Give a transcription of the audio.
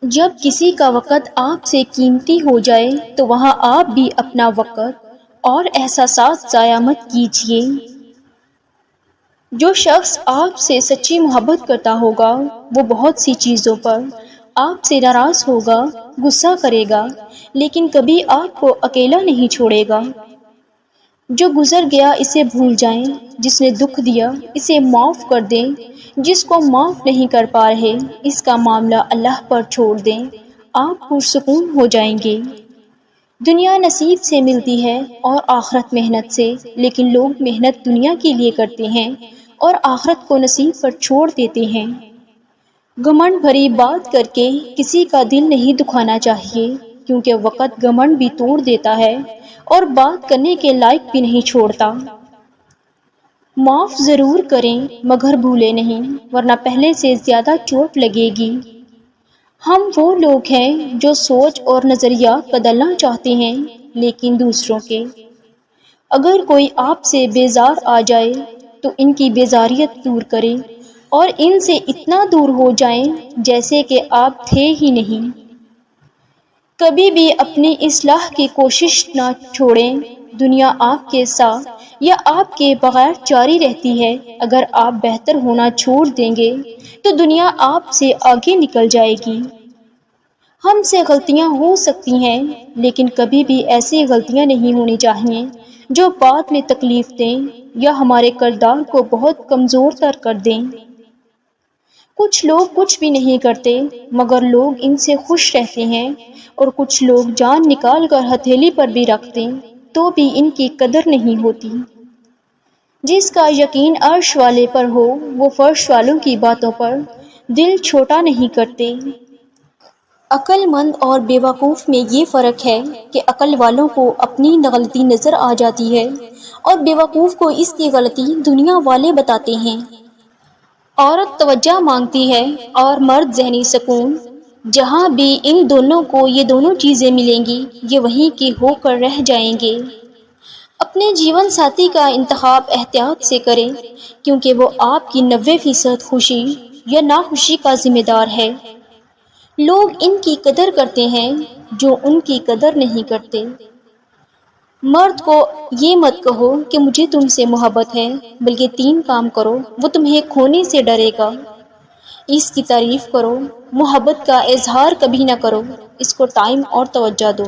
جب کسی کا وقت آپ سے قیمتی ہو جائے تو وہاں آپ بھی اپنا وقت اور احساسات ضائع مت کیجیے۔ جو شخص آپ سے سچی محبت کرتا ہوگا وہ بہت سی چیزوں پر آپ سے ناراض ہوگا، غصہ کرے گا، لیکن کبھی آپ کو اکیلا نہیں چھوڑے گا۔ جو گزر گیا اسے بھول جائیں، جس نے دکھ دیا اسے معاف کر دیں، جس کو معاف نہیں کر پا رہے اس کا معاملہ اللہ پر چھوڑ دیں، آپ پرسکون ہو جائیں گے۔ دنیا نصیب سے ملتی ہے اور آخرت محنت سے، لیکن لوگ محنت دنیا کے لیے کرتے ہیں اور آخرت کو نصیب پر چھوڑ دیتے ہیں۔ گھمنڈ بھری بات کر کے کسی کا دل نہیں دکھانا چاہیے، کیونکہ وقت گھمنڈ بھی توڑ دیتا ہے اور بات کرنے کے لائق بھی نہیں چھوڑتا۔ معاف ضرور کریں مگر بھولے نہیں، ورنہ پہلے سے زیادہ چوٹ لگے گی۔ ہم وہ لوگ ہیں جو سوچ اور نظریات بدلنا چاہتے ہیں، لیکن دوسروں کے۔ اگر کوئی آپ سے بیزار آ جائے تو ان کی بیزاریت دور کریں اور ان سے اتنا دور ہو جائیں جیسے کہ آپ تھے ہی نہیں۔ کبھی بھی اپنی اصلاح کی کوشش نہ چھوڑیں، دنیا آپ کے ساتھ یا آپ کے بغیر جاری رہتی ہے۔ اگر آپ بہتر ہونا چھوڑ دیں گے تو دنیا آپ سے آگے نکل جائے گی۔ ہم سے غلطیاں ہو سکتی ہیں، لیکن کبھی بھی ایسی غلطیاں نہیں ہونی چاہیے جو بعد میں تکلیف دیں یا ہمارے کردار کو بہت کمزور تر کر دیں۔ کچھ لوگ کچھ بھی نہیں کرتے مگر لوگ ان سے خوش رہتے ہیں، اور کچھ لوگ جان نکال کر ہتھیلی پر بھی رکھتے تو بھی ان کی قدر نہیں ہوتی۔ جس کا یقین عرش والے پر ہو وہ فرش والوں کی باتوں پر دل چھوٹا نہیں کرتے۔ عقل مند اور بے وقوف میں یہ فرق ہے کہ عقل والوں کو اپنی غلطی نظر آ جاتی ہے اور بے وقوف کو اس کی غلطی دنیا والے بتاتے ہیں۔ عورت توجہ مانگتی ہے اور مرد ذہنی سکون۔ جہاں بھی ان دونوں کو یہ دونوں چیزیں ملیں گی یہ وہیں کے ہو کر رہ جائیں گے۔ اپنے جیون ساتھی کا انتخاب احتیاط سے کریں، کیونکہ وہ آپ کی 90% خوشی یا ناخوشی کا ذمہ دار ہے۔ لوگ ان کی قدر کرتے ہیں جو ان کی قدر نہیں کرتے۔ مرد کو یہ مت کہو کہ مجھے تم سے محبت ہے، بلکہ 3 کام کرو وہ تمہیں کھونے سے ڈرے گا۔ اس کی تعریف کرو، محبت کا اظہار کبھی نہ کرو، اس کو ٹائم اور توجہ دو۔